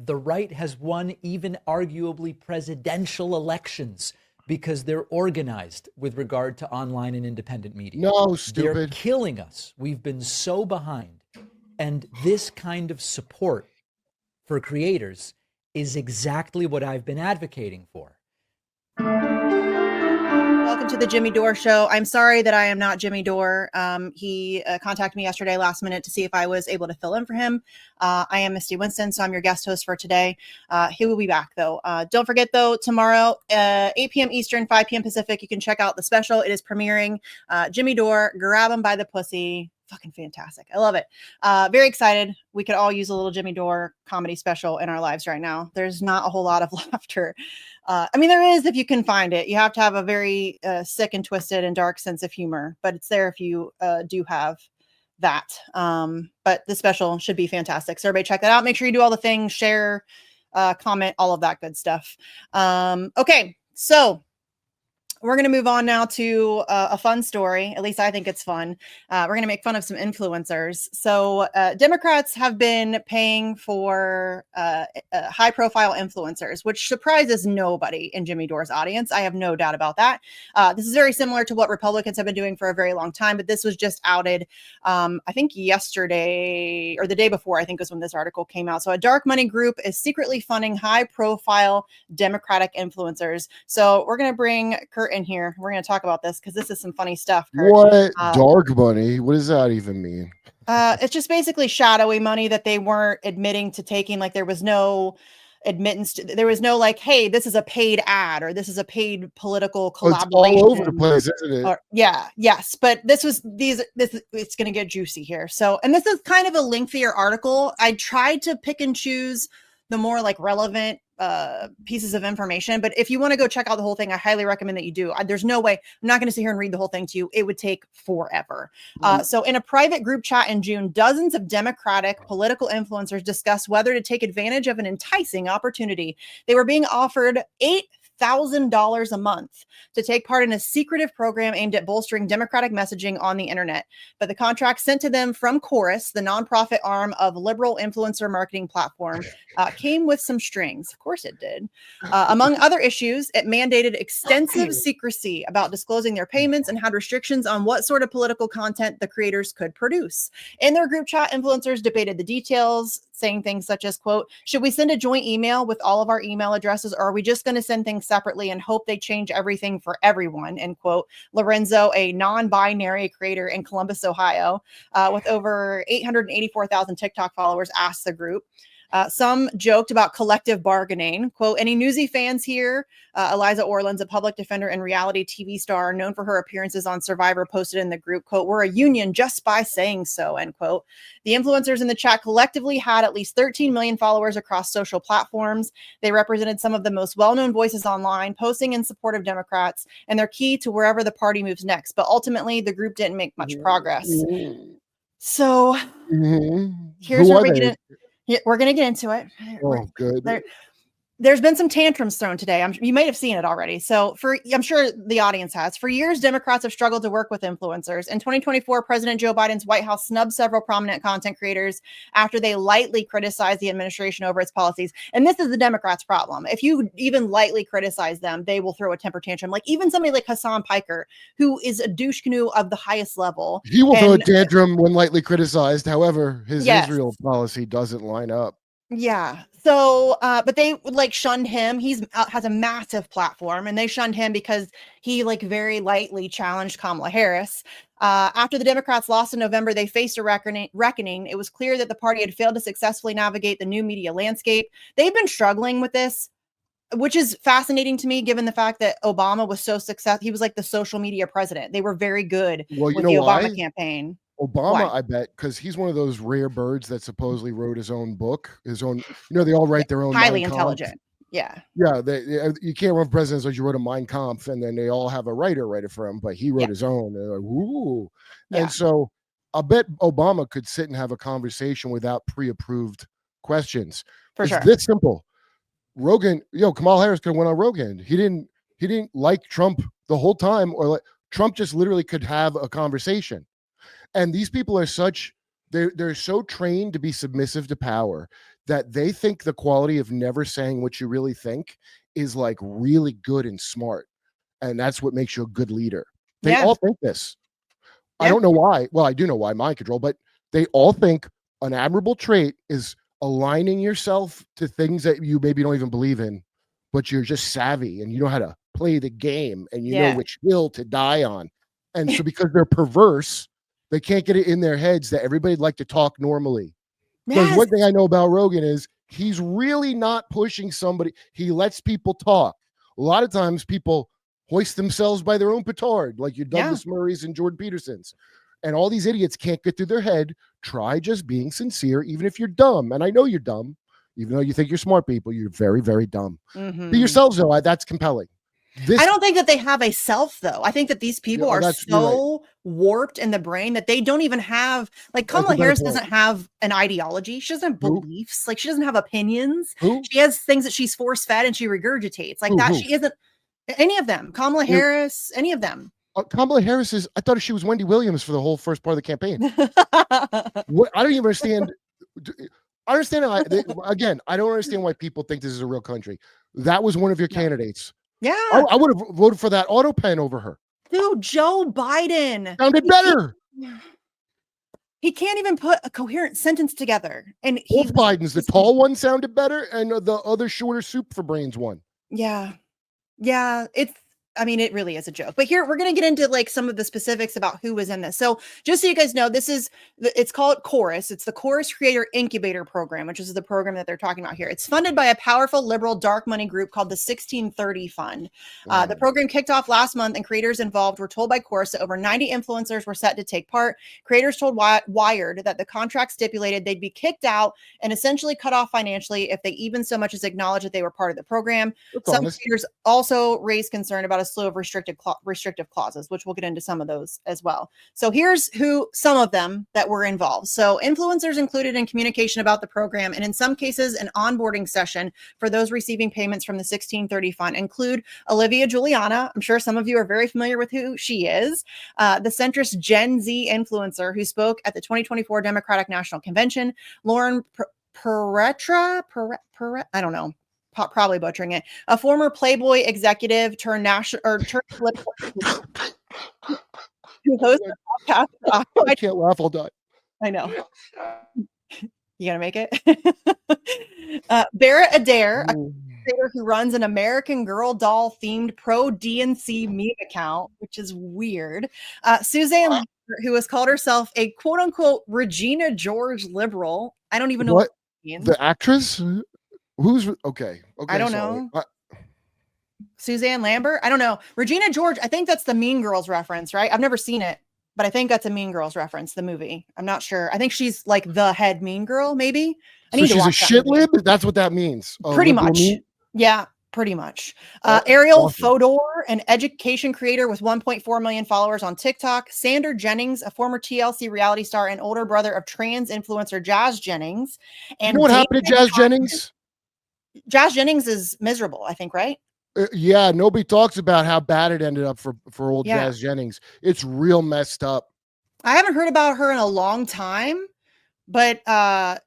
The right has won even arguably presidential elections because they're organized with regard to online and independent media. No, stupid. They're killing us. We've been so behind. And this kind of support for creators is exactly what I've been advocating for. Welcome to the Jimmy Dore Show. I'm sorry that I am not Jimmy Dore. He contacted me yesterday last minute to see if I was able to fill in for him. I am Misty Winston, so I'm your guest host for today. He will be back, though. Don't forget, though, tomorrow, 8 p.m. Eastern, 5 p.m. Pacific, you can check out the special. It is premiering. Jimmy Dore, grab him by the pussy. Fucking fantastic. I love it. Very excited. We could all use a little Jimmy Dore comedy special in our lives right now. There's not a whole lot of laughter. I mean, there is if you can find it. You have to have a very sick and twisted and dark sense of humor, but it's there if you do have that. But the special should be fantastic. So everybody check that out. Make sure you do all the things, share, comment, all of that good stuff. Okay, so we're going to move on now to a fun story. At least I think it's fun. We're going to make fun of some influencers. So Democrats have been paying for high-profile influencers, which surprises nobody in Jimmy Dore's audience. I have no doubt about that. This is very similar to what Republicans have been doing for a very long time, but this was just outed, I think yesterday or the day before, I think was when this article came out. So a dark money group is secretly funding high-profile Democratic influencers. So we're going to bring Kurt in here. We're going to talk about this because this is some funny stuff, Kurt. What? Dark money? What does that even mean? It's just basically shadowy money that they weren't admitting to taking. Like there was no admittance to, there was no like, hey, this is a paid ad or this is a paid political collaboration. It's all over the place, isn't it? Yes, but this it's going to get juicy here. So, and this is kind of a lengthier article. I tried to pick and choose the more like relevant pieces of information, but if you want to go check out the whole thing, I highly recommend that you do. There's no way I'm not going to sit here and read the whole thing to you. It would take forever. So in a private group chat in June, dozens of Democratic political influencers discussed whether to take advantage of an enticing opportunity. They were being offered $8,000 a month to take part in a secretive program aimed at bolstering Democratic messaging on the internet. But the contract sent to them from Chorus, the nonprofit arm of liberal influencer marketing platform, came with some strings. Of course it did. Among other issues, it mandated extensive secrecy about disclosing their payments and had restrictions on what sort of political content the creators could produce. In their group chat, influencers debated the details, saying things such as, quote, should we send a joint email with all of our email addresses, or are we just going to send things separately and hope they change everything for everyone, end quote. Lorenzo, a non-binary creator in Columbus, Ohio, with over 884,000 TikTok followers, asked the group. Some joked about collective bargaining. Quote, any Newsy fans here? Eliza Orland's a public defender and reality TV star known for her appearances on Survivor, posted in the group, quote, we're a union just by saying so, end quote. The influencers in the chat collectively had at least 13 million followers across social platforms. They represented some of the most well-known voices online, posting in support of Democrats, and they're key to wherever the party moves next. But ultimately, the group didn't make much progress. So here's where we're going to get into it. Oh, good. There's been some tantrums thrown today. You might have seen it already. So I'm sure the audience has. For years, Democrats have struggled to work with influencers. In 2024, President Joe Biden's White House snubbed several prominent content creators after they lightly criticized the administration over its policies. And this is the Democrats' problem. If you even lightly criticize them, they will throw a temper tantrum. Like even somebody like Hassan Piker, who is a douche canoe of the highest level. He will throw a tantrum when lightly criticized. However, his Israel policy doesn't line up. Yeah. So, but they like shunned him. He's has a massive platform, and they shunned him because he like very lightly challenged Kamala Harris. After the Democrats lost in November, they faced a reckoning. It was clear that the party had failed to successfully navigate the new media landscape. They've been struggling with this, which is fascinating to me, given the fact that Obama was so successful. He was like the social media president. They were very good with the Obama campaign. Obama, I bet, because he's one of those rare birds that supposedly wrote his own book, they all write their own. Highly intelligent. Yeah. Yeah. You can't run for president unless you wrote a Mein Kampf, and then they all have a writer write it for him, but he wrote his own. They're like, ooh. Yeah. And so I bet Obama could sit and have a conversation without pre-approved questions. For sure. It's this simple. Rogan, Kamala Harris could have went on Rogan. He didn't like Trump the whole time, or like Trump just literally could have a conversation. And these people are they're so trained to be submissive to power that they think the quality of never saying what you really think is like really good and smart. And that's what makes you a good leader. They all think this. I don't know why. Well, I do know why, mind control, but they all think an admirable trait is aligning yourself to things that you maybe don't even believe in, but you're just savvy and you know how to play the game and you know which hill to die on. And so because they're perverse, they can't get it in their heads that everybody'd like to talk normally. Because one thing I know about Rogan is he's really not pushing somebody. He lets people talk. A lot of times people hoist themselves by their own petard, like your Douglas Murrays and Jordan Petersons. And all these idiots can't get through their head. Try just being sincere, even if you're dumb. And I know you're dumb. Even though you think you're smart people, you're very, very dumb. Be yourselves, though. That's compelling. I don't think that they have a self, though. I think that these people are so warped in the brain that they don't even have, like, Kamala Harris doesn't have an ideology. She doesn't have beliefs. Like, she doesn't have opinions. She has things that she's force fed and she regurgitates. Like that. She isn't any of them. Kamala Harris, any of them. Kamala Harris is, I thought she was Wendy Williams for the whole first part of the campaign. I don't even understand. I understand. Again, I don't understand why people think this is a real country. That was one of your candidates. Yeah. I would have voted for that auto pen over her. Dude, Joe Biden. Sounded better. He can't even put a coherent sentence together. And both Bidens, the tall one sounded better, and the other shorter soup for brains one. Yeah. Yeah. It really is a joke. But here we're going to get into like some of the specifics about who was in this. So just so you guys know, it's called Chorus. It's the Chorus Creator Incubator Program, which is the program that they're talking about here. It's funded by a powerful liberal dark money group called the 1630 Fund. The program kicked off last month, and creators involved were told by Chorus that over 90 influencers were set to take part. Creators told Wired that the contract stipulated they'd be kicked out and essentially cut off financially if they even so much as acknowledged that they were part of the program. Some creators also raised concern about a slew of restrictive clauses, which we'll get into some of those as well. So here's some of them that were involved. So influencers included in communication about the program, and in some cases an onboarding session for those receiving payments from the 1630 Fund include Olivia Juliana. I'm sure some of you are very familiar with who she is. The centrist Gen Z influencer who spoke at the 2024 Democratic National Convention. Lauren Peretra, I don't know. Probably butchering it. A former Playboy executive turned flip who hosts a podcast. I can't laugh, I'll die. I know. You gonna make it? Barrett Adair, a creator who runs an American Girl doll themed pro DNC meme account, which is weird. Suzanne, who has called herself a quote unquote Regina George liberal. I don't even know what that means. The actress. Who's okay? I don't know. Suzanne Lambert? I don't know. Regina George, I think that's the Mean Girls reference, right? I've never seen it, but I think that's a Mean Girls reference, the movie. I'm not sure. I think she's like the head mean girl, maybe. She's a shit lib? That's what that means. Pretty much. Yeah, pretty much. Ariel Fodor, an education creator with 1.4 million followers on TikTok. Sander Jennings, a former TLC reality star and older brother of trans influencer Jazz Jennings. And you know what happened to Jazz Jennings? Jazz Jennings is miserable, I think, right? Yeah, nobody talks about how bad it ended up for old Jazz Jennings. It's real messed up. I haven't heard about her in a long time, but that's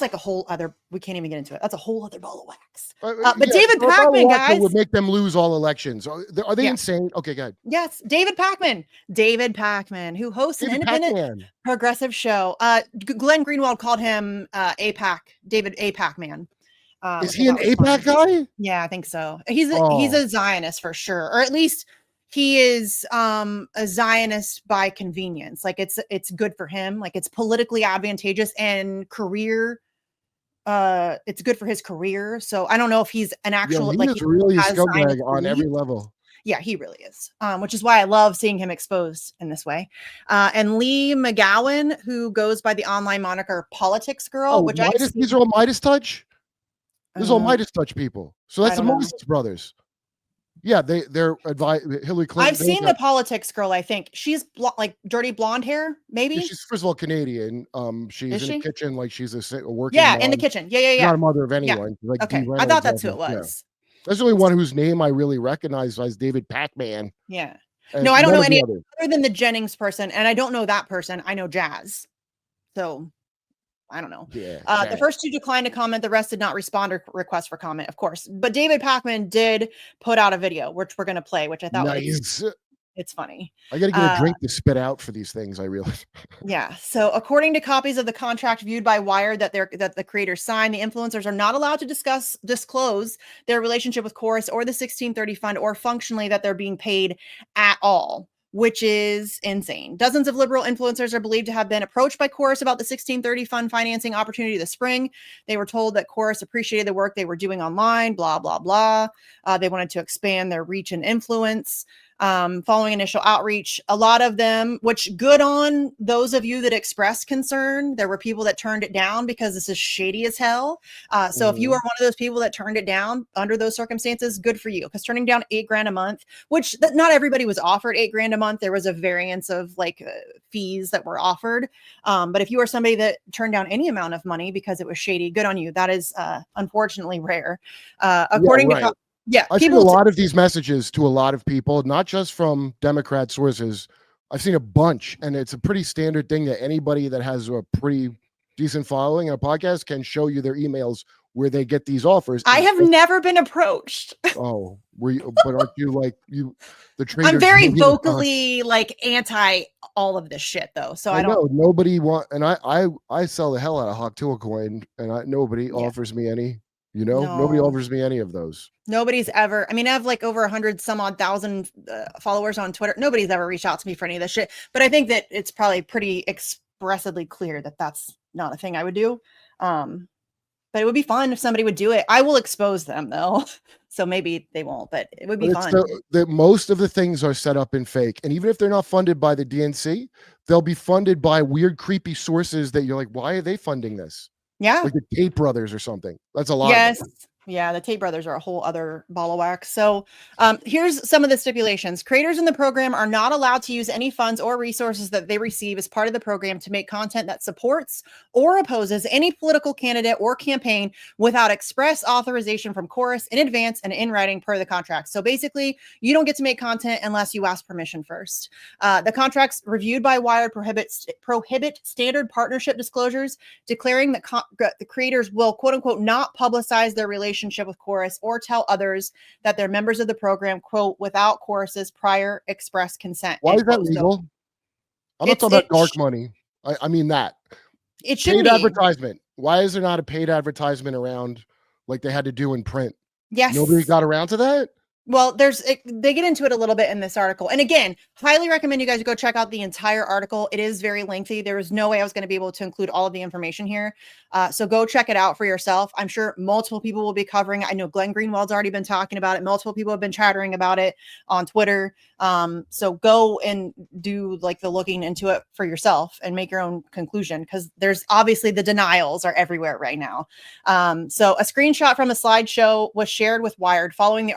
like a whole other. We can't even get into it. That's a whole other ball of wax. But David Pakman, guys, would make them lose all elections. Are they insane? Okay, go ahead. Yes, David Pakman, who hosts an independent progressive show. Glenn Greenwald called him David Pakman. Is he an APAC guy? Yeah, I think so. He's a Zionist for sure, or at least he is a Zionist by convenience. Like it's good for him. Like it's politically advantageous and career. It's good for his career. So I don't know if he's an actual he's really a scumbag on every level. Yeah, he really is. Which is why I love seeing him exposed in this way. And Lee McGowan, who goes by the online moniker Politics Girl, which these are all Midas Touch. These are all Midas Touch people. So that's the Moses brothers. Yeah, they're Hillary Clinton. I've seen the Politics Girl. I think she's like dirty blonde hair. Maybe she's first of all Canadian. She's in the kitchen, like she's a working. Yeah, mom. In the kitchen. Yeah. Not a mother of anyone. Yeah. Like okay, I thought that's who it was. Yeah. That's the only one whose name I really recognize as David Pakman. Yeah. No, I don't know any other than the Jennings person, and I don't know that person. I know Jazz. So I don't know. Yeah. The first 2 declined to comment. The rest did not respond or request for comment, of course. But David Pakman did put out a video, which we're going to play, which I thought nice. it's funny. I got to get a drink to spit out for these things. I realize. Yeah. So according to copies of the contract viewed by Wired that the creators signed, the influencers are not allowed to disclose their relationship with Chorus or the 1630 fund, or functionally that they're being paid at all, which is insane. Dozens of liberal influencers are believed to have been approached by Chorus about the 1630 fund financing opportunity this spring. They were told that Chorus appreciated the work they were doing online, blah, blah, blah. They wanted to expand their reach and influence. Following initial outreach, a lot of them, which good on those of you that expressed concern. There were people that turned it down because this is shady as hell. So if you are one of those people that turned it down under those circumstances, good for you. Because turning down $8,000 a month, which not everybody was offered $8,000 a month. There was a variance of fees that were offered. But if you are somebody that turned down any amount of money because it was shady, good on you. That is unfortunately rare. According to I've seen a lot of these messages to a lot of people, not just from Democrat sources. I've seen a bunch, and it's a pretty standard thing that anybody that has a pretty decent following on a podcast can show you their emails where they get these offers. I have never been approached. Oh, were you? But aren't you the trader? I'm very vocally anti all of this shit, though. So I don't. Nobody and I sell the hell out of Hawk coin, and nobody offers me any. Nobody offers me any of those. Nobody's ever. I mean, I have over 100 some odd thousand followers on Twitter. Nobody's ever reached out to me for any of this shit. But I think that it's probably pretty expressly clear that that's not a thing I would do. But it would be fun if somebody would do it. I will expose them though, so maybe they won't. But it would be fun. Most of the things are set up in fake, and even if they're not funded by the DNC, they'll be funded by weird, creepy sources that you're like, why are they funding this? Yeah. Like the Tate brothers or something. That's a lot. Yes. Yeah, the Tate brothers are a whole other ball of wax. So here's some of the stipulations. Creators in the program are not allowed to use any funds or resources that they receive as part of the program to make content that supports or opposes any political candidate or campaign without express authorization from Chorus in advance and in writing per the contract. So basically, you don't get to make content unless you ask permission first. The contracts reviewed by Wired prohibit standard partnership disclosures, declaring that the creators will, quote unquote, not publicize their relationship with Chorus or tell others that they're members of the program, quote, without Chorus's prior express consent. Why is that legal? So I'm not talking about dark money. I mean that. It should be. Advertisement. Why is there not a paid advertisement around like they had to do in print? Yes. Nobody got around to that? Well, they get into it a little bit in this article. And again, highly recommend you guys go check out the entire article. It is very lengthy. There was no way I was going to be able to include all of the information here. So go check it out for yourself. I'm sure multiple people will be covering it. I know Glenn Greenwald's already been talking about it. Multiple people have been chattering about it on Twitter. So go and do the looking into it for yourself and make your own conclusion, because there's obviously the denials are everywhere right now. So a screenshot from a slideshow was shared with Wired following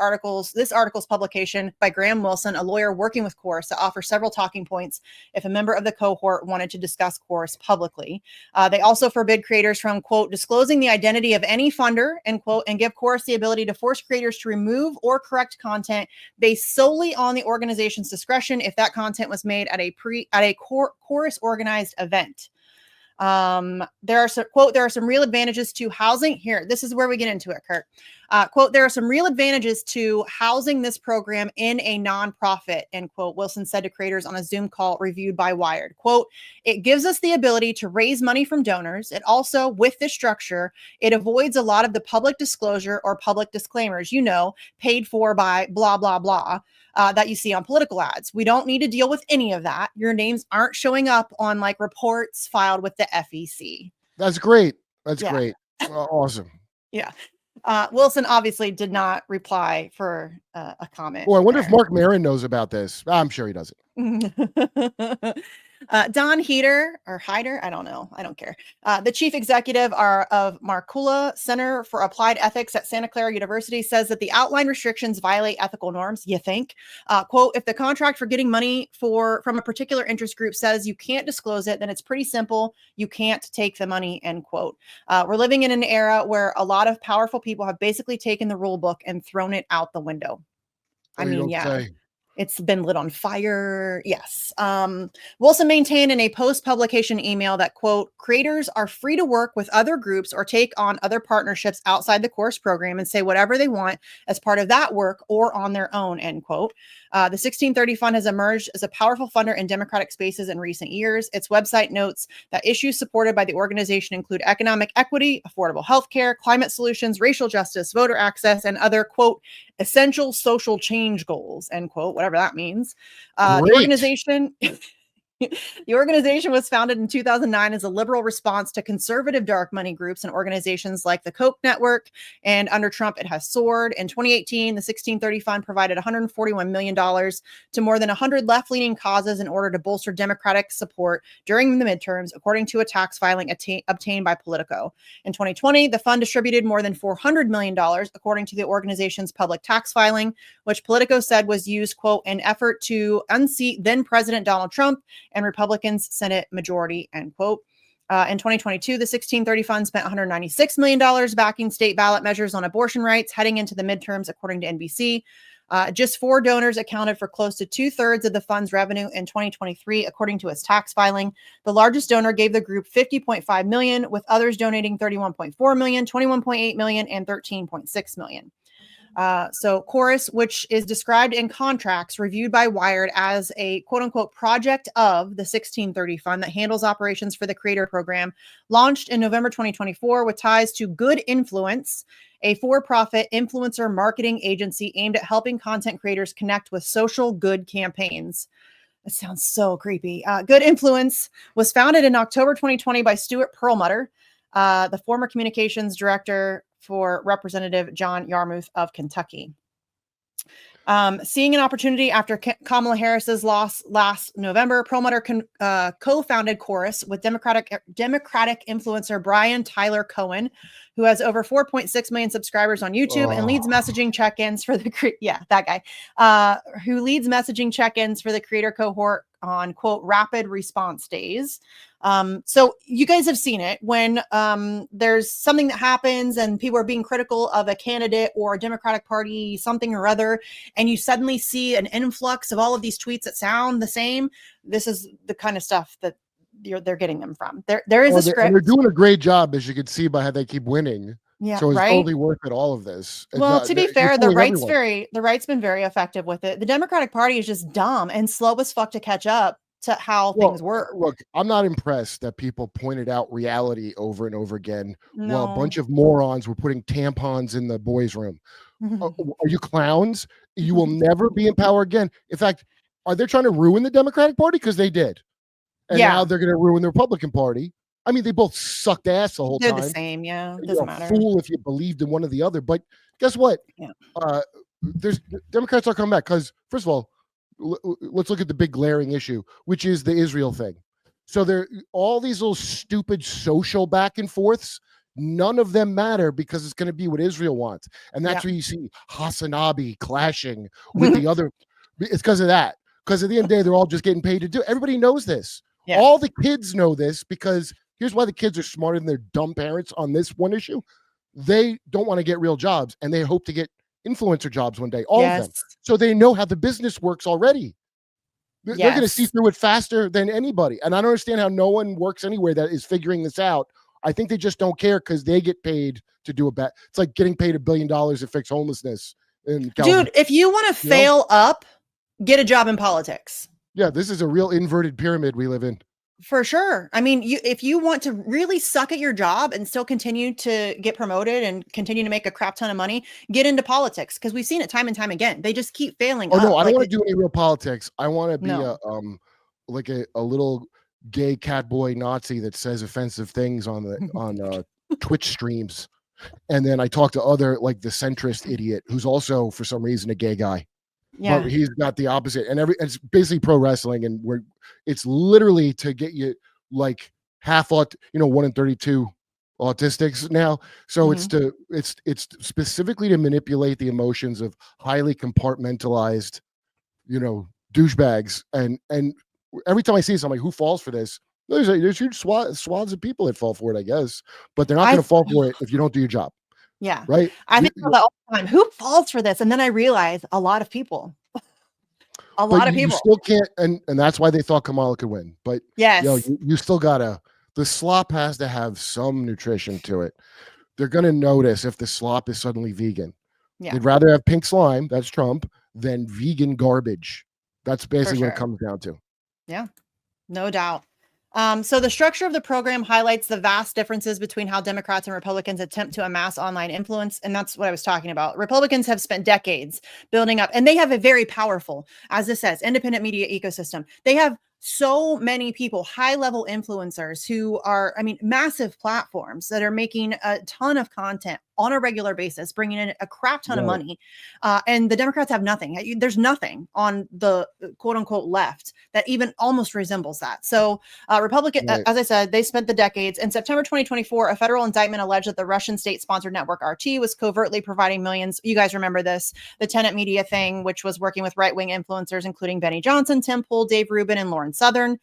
this article's publication by Graham Wilson, a lawyer working with Chorus, to offer several talking points if a member of the cohort wanted to discuss Chorus publicly. They also forbid creators from, quote, disclosing the identity of any funder, end quote, and give Chorus the ability to force creators to remove or correct content based solely on the organization's discretion if that content was made at a Chorus organized event. There are some real advantages to housing here. This is where we get into it, Kurt. Quote, there are some real advantages to housing this program in a nonprofit, end quote, Wilson said to creators on a Zoom call reviewed by Wired. Quote, it gives us the ability to raise money from donors. It also, with this structure, it avoids a lot of the public disclosure or public disclaimers, paid for by blah, blah, blah, that you see on political ads. We don't need to deal with any of that. Your names aren't showing up on reports filed with the FEC. That's great. That's great. Awesome. Yeah. Wilson obviously did not reply for a comment. Oh, I wonder if Mark Maron knows about this. I'm sure he doesn't. Don Heider, I don't know. I don't care. The chief executive of Markula Center for Applied Ethics at Santa Clara University says that the outline restrictions violate ethical norms. You think? Quote, if the contract for getting money from a particular interest group says you can't disclose it, then it's pretty simple. You can't take the money, end quote. We're living in an era where a lot of powerful people have basically taken the rule book and thrown it out the window. I mean, yeah. It's been lit on fire. Yes. Wilson maintained in a post-publication email that, quote, creators are free to work with other groups or take on other partnerships outside the course program and say whatever they want as part of that work or on their own, end quote. The 1630 Fund has emerged as a powerful funder in democratic spaces in recent years. Its website notes that issues supported by the organization include economic equity, affordable healthcare, climate solutions, racial justice, voter access, and other, quote, essential social change goals, end quote, whatever that means. The organization The organization was founded in 2009 as a liberal response to conservative dark money groups and organizations like the Koch Network. And under Trump, it has soared. In 2018, the 1630 Fund provided $141 million to more than 100 left-leaning causes in order to bolster Democratic support during the midterms, according to a tax filing obtained by Politico. In 2020, the fund distributed more than $400 million, according to the organization's public tax filing, which Politico said was used, quote, in effort to unseat then President Donald Trump and Republicans' Senate majority, end quote. In 2022, the 1630 Fund spent $196 million backing state ballot measures on abortion rights heading into the midterms, according to NBC. Just 4 donors accounted for close to 2/3 of the fund's revenue in 2023, according to its tax filing. The largest donor gave the group $50.5 million, with others donating $31.4 million, $21.8 million, and $13.6 million. So Chorus, which is described in contracts reviewed by Wired as a quote unquote project of the 1630 Fund that handles operations for the Creator Program, launched in November 2024 with ties to Good Influence, a for-profit influencer marketing agency aimed at helping content creators connect with social good campaigns. That sounds so creepy. Good Influence was founded in October 2020 by Stuart Perlmutter, the former communications director for Representative John Yarmouth of Kentucky. Seeing an opportunity after Kamala Harris's loss last November, Perlmutter co-founded Chorus with Democratic influencer Brian Tyler Cohen, who has over 4.6 million subscribers on YouTube and leads messaging check-ins for the who leads messaging check-ins for the creator cohort on, quote, rapid response days. So you guys have seen it when there's something that happens and people are being critical of a candidate or a Democratic Party, something or other, and you suddenly see an influx of all of these tweets that sound the same. This is the kind of stuff that they're getting them from. There is a script. They're doing a great job, as you can see by how they keep winning. Yeah, so it's right? totally worth it, all of this. Well, to be fair, the right's been very effective with it. The Democratic Party is just dumb and slow as fuck to catch up to how things work. Look, I'm not impressed that people pointed out reality over and over again. No. While a bunch of morons were putting tampons in the boys' room. Are you clowns? You will never be in power again. In fact, are they trying to ruin the Democratic Party? Because they did. And now they're going to ruin the Republican Party. I mean, they both sucked ass the whole time. They're the same, yeah. It doesn't matter. You're a fool if you believed in one or the other. But guess what? Yeah. There's Democrats are coming back because, first of all, let's look at the big glaring issue, which is the Israel thing. So there, all these little stupid social back and forths, none of them matter because it's going to be what Israel wants. And that's where you see Hassanabi clashing with the other. It's because of that. Because at the end of the day, they're all just getting paid to do it. Everybody knows this. Yeah. All the kids know this because here's why the kids are smarter than their dumb parents on this one issue. They don't want to get real jobs and they hope to get influencer jobs one day, all of them. So they know how the business works already. They're going to see through it faster than anybody. And I don't understand how no one works anywhere that is figuring this out. I think they just don't care because they get paid to do a bet. It's like getting paid $1 billion to fix homelessness. Dude, if you want to fail up, get a job in politics. Yeah, this is a real inverted pyramid we live in. For sure. I mean, if you want to really suck at your job and still continue to get promoted and continue to make a crap ton of money, get into politics because we've seen it time and time again. They just keep failing. Oh, no, I don't want to do any real politics. I want to be a little gay cat boy Nazi that says offensive things on Twitch streams. And then I talk to other, like the centrist idiot who's also, for some reason, a gay guy. Yeah, but he's got the opposite, and it's basically pro wrestling, and it's literally to get you like 1 in 32 autistics now. So it's specifically to manipulate the emotions of highly compartmentalized, douchebags. And every time I see somebody who falls for this, there's huge swaths of people that fall for it, I guess, but they're not going to fall for it if you don't do your job. Yeah. Right. I think about that all the time. Who falls for this? And then I realize a lot of people. A lot of you people. still can't, and that's why they thought Kamala could win. But Yes. you still gotta. The slop has to have some nutrition to it. They're gonna notice if the slop is suddenly vegan. Yeah. They'd rather have pink slime, that's Trump, than vegan garbage. That's basically what it sure. comes down to. Yeah, no doubt. So the structure of the program highlights the vast differences between how Democrats and Republicans attempt to amass online influence. And that's what I was talking about. Republicans have spent decades building up, and they have a very powerful, as this says, independent media ecosystem. They have so many people, high-level influencers who are, I mean, massive platforms that are making a ton of content on a regular basis, bringing in a crap ton of money. And the Democrats have nothing. There's nothing on the quote unquote left that even almost resembles that. So Republican, as I said, they spent the decades. In September 2024, a federal indictment alleged that the Russian state-sponsored network RT was covertly providing millions. You guys remember this, the Tenet Media thing, which was working with right-wing influencers, including Benny Johnson, Tim Pool, Dave Rubin, and Lauren Southern.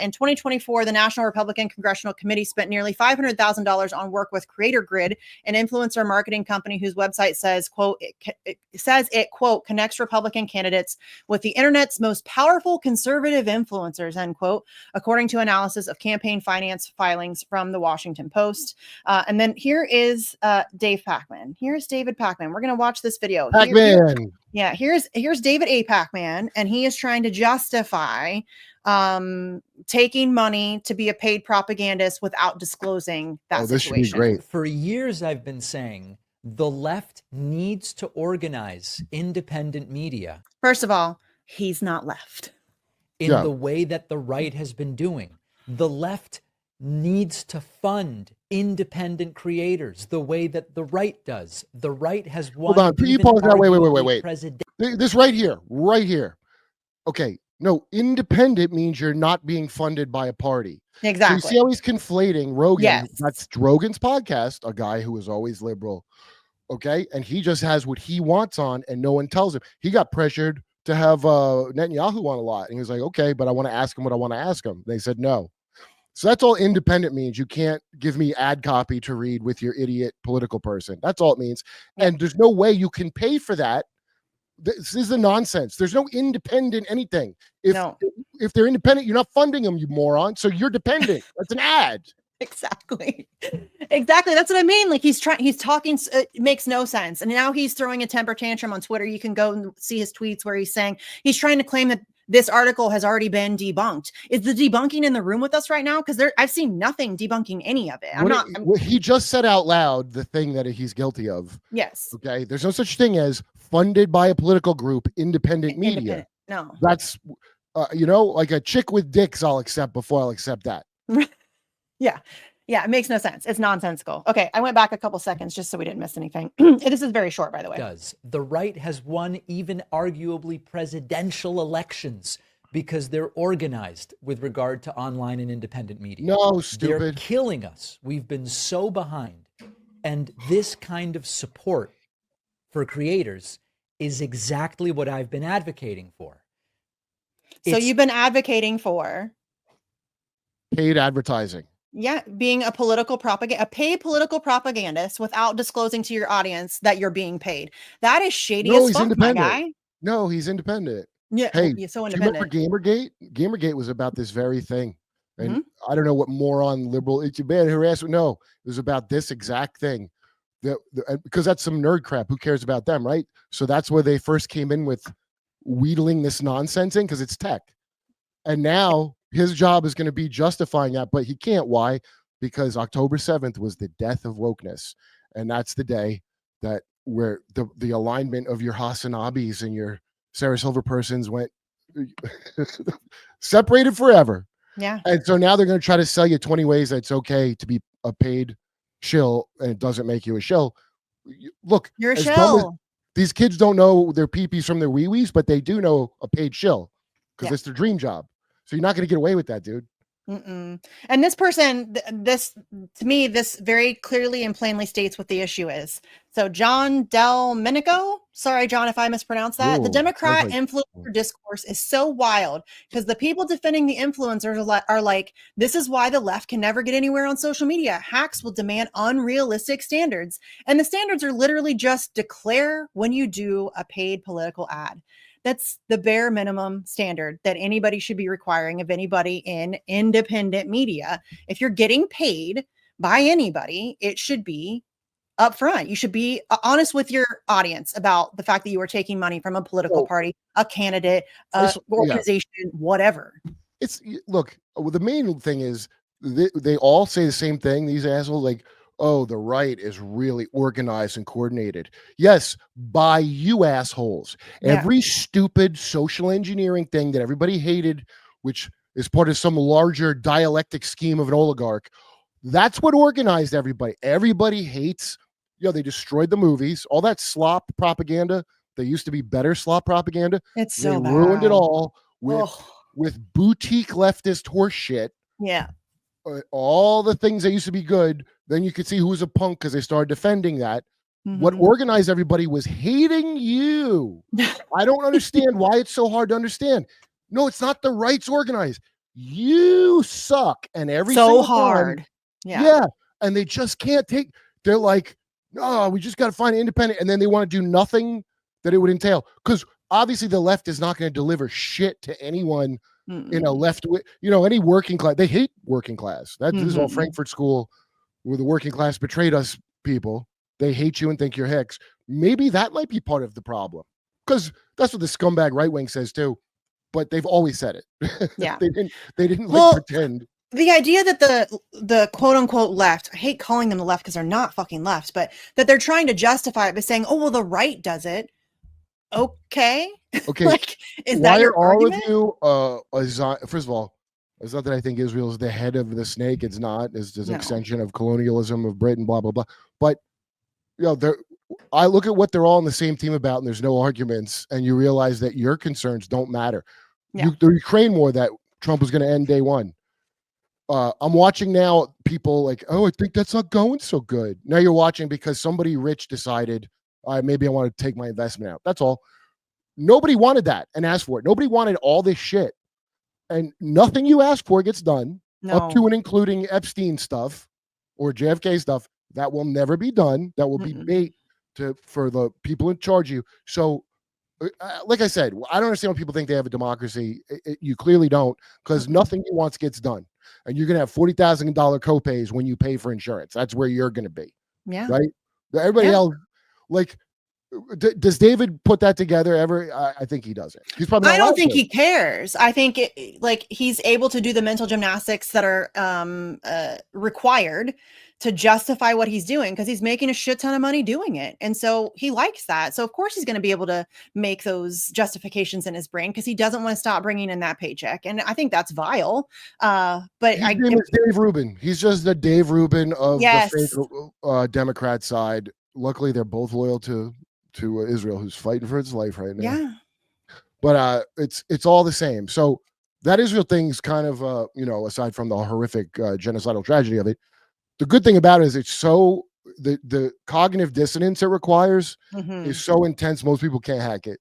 In 2024, the National Republican Congressional Committee spent nearly $500,000 on work with Creator Grid, an influencer marketing company whose website says, quote, it, quote, connects Republican candidates with the internet's most powerful conservative influencers, end quote, according to analysis of campaign finance filings from the Washington Post. And then here is Dave Pacman. Here's David Pacman. We're going to watch this video. Pacman. Here's David A. Pacman, and he is trying to justify taking money to be a paid propagandist without disclosing that this situation. should be great. For years, I've been saying the left needs to organize independent media. First of all, he's not left. In the way that the right has been doing. The left needs to fund independent creators the way that the right does. The right has won. Hold on. You pause that. Wait. This right here. Okay. No, independent means you're not being funded by a party. Exactly. So you see how he's conflating Rogan. Yes. That's Rogan's podcast, a guy who is always liberal. Okay. And he just has what he wants on, and no one tells him. He got pressured to have Netanyahu on a lot. And he was like, okay, but I want to ask him what I want to ask him. They said no. So that's all independent means. You can't give me ad copy to read with your idiot political person. That's all it means. And there's no way you can pay for that. This is the nonsense. There's no independent anything. If they're independent, you're not funding them, you moron. So you're dependent. That's an ad. Exactly. That's what I mean. Like he's talking, it makes no sense. And now he's throwing a temper tantrum on Twitter. You can go and see his tweets where he's saying he's trying to claim that this article has already been debunked. Is the debunking in the room with us right now? Because I've seen nothing debunking any of it. He just said out loud the thing that he's guilty of. Yes. Okay. There's no such thing as funded by a political group, independent media. No. That's, like a chick with dicks I'll accept before I'll accept that. Yeah, it makes no sense. It's nonsensical. Okay, I went back a couple seconds just so we didn't miss anything. This is very short, by the way. The right has won even arguably presidential elections because they're organized with regard to online and independent media. No, stupid. They're killing us. We've been so behind. And this kind of support for creators is exactly what I've been advocating for. So you've been advocating for paid advertising. Yeah, being a paid political propagandist without disclosing to your audience that you're being paid. That is shady as fuck, my guy. No, he's independent. Yeah, hey, he's so independent. Do you remember Gamergate? Gamergate was about this very thing. And I don't know what moron liberal it's bad harassment. No, it was about this exact thing. Because that's some nerd crap. Who cares about them, right? So that's where they first came in with wheedling this nonsense in, because it's tech. And now his job is going to be justifying that, but he can't. Why? Because October 7th was the death of wokeness. And that's the day that where the alignment of your Hasanabis and your Sarah Silver persons went separated forever. Yeah. And so now they're going to try to sell you 20 ways that it's okay to be a paid shill, and it doesn't make you a shill. Look, you're a shill. These kids don't know their peepees from their wee-wees, but they do know a paid shill because it's their dream job. So you're not going to get away with that, dude. And this person, this very clearly and plainly states what the issue is. So John Del Minico, sorry, John, if I mispronounced that. The Democrat influencer discourse is so wild because the people defending the influencers are like, this is why the left can never get anywhere on social media. Hacks will demand unrealistic standards. And the standards are literally just declare when you do a paid political ad. That's the bare minimum standard that anybody should be requiring of anybody in independent media. If you're getting paid by anybody, it should be upfront. You should be honest with your audience about the fact that you are taking money from a political party, a candidate, organization, whatever. Look, the main thing is they all say the same thing. These assholes, like, oh, the right is really organized and coordinated. Yes, by you assholes. Yeah. Every stupid social engineering thing that everybody hated, which is part of some larger dialectic scheme of an oligarch, that's what organized everybody. Everybody hates, they destroyed the movies, all that slop propaganda. There used to be better slop propaganda. It's they so bad. ruined it all with boutique leftist horse shit. Yeah. All the things that used to be good, then you could see who was a punk because they started defending that. What organized everybody was hating you. I don't understand why it's so hard to understand. No, it's not the right's organized. You suck. And every so hard. Yeah. And they just can't take, they're like, no, we just got to find an independent. And then they want to do nothing that it would entail. Because obviously the left is not going to deliver shit to anyone in a left, any working class. They hate working class. This is all Frankfurt School where the working class betrayed us people. They hate you and think you're Hicks. Maybe that might be part of the problem. Because that's what the scumbag right wing says too. But they've always said it. Yeah. they didn't pretend. The idea that the quote unquote left, I hate calling them the left because they're not fucking left, but that they're trying to justify it by saying, oh, well, the right does it. Okay. Like, is that your argument? All of you, first of all, it's not that I think Israel is the head of the snake. It's not. It's just an extension of colonialism of Britain, blah, blah, blah. But, I look at what they're all on the same team about, and there's no arguments, and you realize that your concerns don't matter. Yeah. The Ukraine war that Trump was going to end day one. I'm watching now people like, oh, I think that's not going so good. Now you're watching because somebody rich decided, maybe I want to take my investment out. That's all. Nobody wanted that and asked for it. Nobody wanted all this shit. And nothing you ask for gets done, up to and including Epstein stuff or JFK stuff. That will never be done. That will be bait for the people in charge of you. So, like I said, I don't understand when people think they have a democracy. You clearly don't, because nothing you want gets done. And you're going to have $40,000 copays when you pay for insurance. That's where you're going to be. Yeah. Right? Everybody else, like, does David put that together ever? I think he doesn't. He's probably. I don't think he cares. I think he's able to do the mental gymnastics that are required to justify what he's doing because he's making a shit ton of money doing it, and so he likes that. So of course he's going to be able to make those justifications in his brain because he doesn't want to stop bringing in that paycheck, and I think that's vile. But his name is Dave Rubin. He's just the Dave Rubin of the fake Democrat side. Luckily, they're both loyal to Israel, who's fighting for its life right now. Yeah. But it's all the same. So that Israel thing's kind of aside from the horrific genocidal tragedy of it, the good thing about it is it's so the cognitive dissonance it requires is so intense most people can't hack it.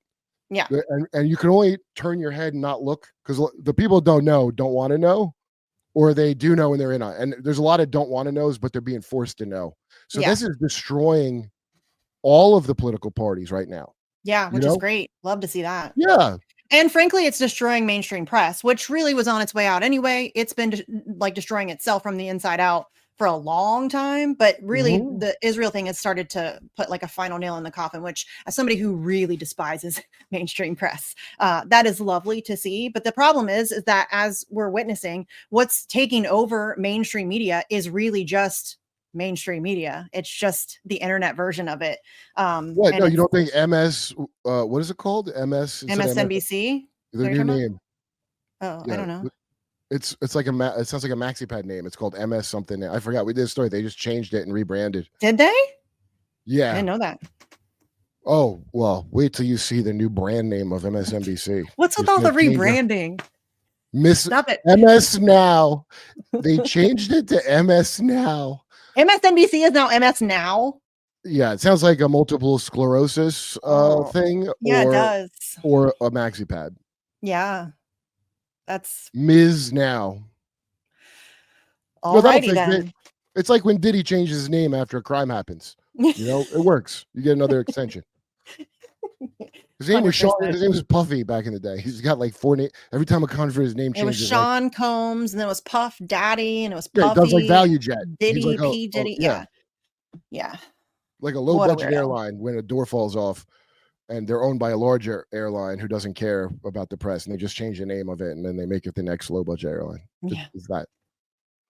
Yeah. And you can only turn your head and not look because the people don't want to know, or they do know and they're in on it. And there's a lot of don't want to knows, but they're being forced to know. So this is destroying all of the political parties right now. Yeah, which is great. Love to see that. Yeah. And frankly, it's destroying mainstream press, which really was on its way out anyway. It's been destroying itself from the inside out for a long time. But really, the Israel thing has started to put like a final nail in the coffin, which as somebody who really despises mainstream press, that is lovely to see. But the problem is that as we're witnessing, what's taking over mainstream media is really just mainstream media. It's just the internet version of it. What? No, you don't think MS? What is it called? MSNBC. Their new name. Oh, yeah. I don't know. It's like it sounds like a MaxiPad name. It's called MS something. I forgot. We did a story. They just changed it and rebranded. Did they? Yeah. I didn't know that. Oh, well, wait till you see the new brand name of MSNBC. What's with all the rebranding? Stop it. MS Now. They changed it to MS Now. MSNBC is now MS Now. Yeah, it sounds like a multiple sclerosis thing. Yeah, it does. Or a MaxiPad. Yeah. That's Ms. Now. Alrighty then. It's like when Diddy changes his name after a crime happens. It works. You get another extension. His name was Sean. 100%. His name was Puffy back in the day. He's got like 4 names. Every time a convert his name It was changes. Sean Combs, and then it was Puff Daddy, and it was Yeah, Puffy. he does like Value Jet. Diddy, He's like P Diddy. Yeah. like a low What a budget weirdo. airline when a door falls off, and they're owned by a larger airline who doesn't care about the press, and they just change the name of it, and then they make it the next low budget airline. Yeah. It's that.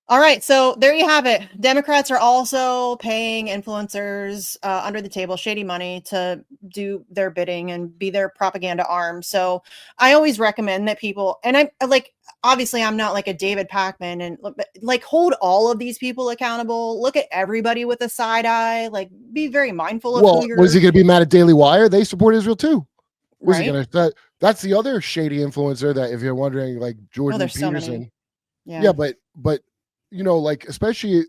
All right, so there you have it. Democrats are also paying influencers under the table, shady money, to do their bidding and be their propaganda arm. So I always recommend that people, and I'm like, obviously I'm not like a David Pakman, and like hold all of these people accountable. Look at everybody with a side eye. Like, be very mindful of who you're. Was he going to be mad at Daily Wire? They support Israel too. Was he Right? going to? That's the other shady influencer that, if you're wondering, like Jordan there's so Peterson. many. Yeah, but you know, like especially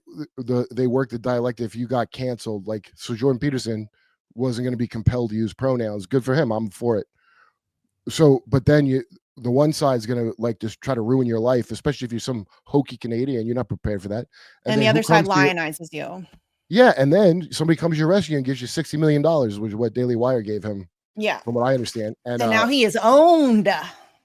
they work the dialect. If you got canceled, like, so Jordan Peterson wasn't going to be compelled to use pronouns. Good for him. I'm for it. So, but then the one side's going to like just try to ruin your life, especially if you're some hokey Canadian. You're not prepared for that. And the other side lionizes you. Yeah, and then somebody comes to your rescue and gives you $60 million, which is what Daily Wire gave him. Yeah, from what I understand. And now he is owned.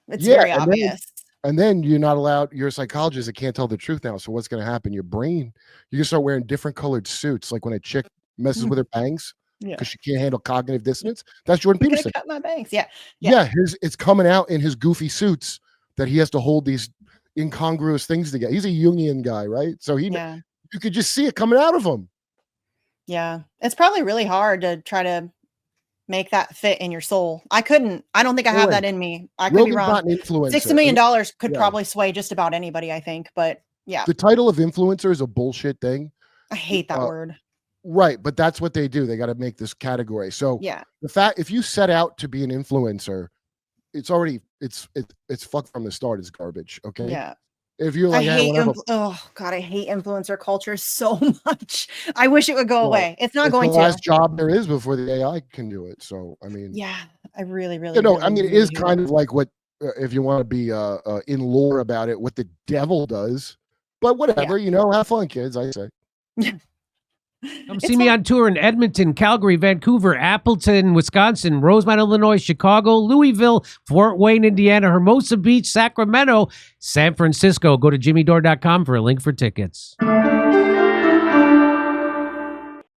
It's very obvious. And then you're not allowed, you're a psychologist that can't tell the truth now. So what's going to happen? Your brain, you can start wearing different colored suits. Like when a chick messes with her bangs because she can't handle cognitive dissonance. That's Jordan Peterson. Cut my bangs. Yeah. It's coming out in his goofy suits that he has to hold these incongruous things together. He's a Jungian guy, right? So you could just see it coming out of him. Yeah. It's probably really hard to try to make that fit in your soul. I don't think I have that in me. I could be wrong. $60 million could probably sway just about anybody, I think. But yeah. The title of influencer is a bullshit thing. I hate that word. Right. But that's what they do. They got to make this category. So the fact, if you set out to be an influencer, it's already, it's fucked from the start. It's garbage. Okay. Yeah. If you're like, oh God, I hate influencer culture so much. I wish it would go away. It's not going to. The last job there is before the AI can do it. So, I mean, yeah, I really, I mean, it is kind of like what, if you want to be in lore about it, what the devil does, but whatever, have fun, kids, I say. Come see me on tour in Edmonton, Calgary, Vancouver, Appleton, Wisconsin, Rosemont, Illinois, Chicago, Louisville, Fort Wayne, Indiana, Hermosa Beach, Sacramento, San Francisco. Go to jimmydore.com for a link for tickets.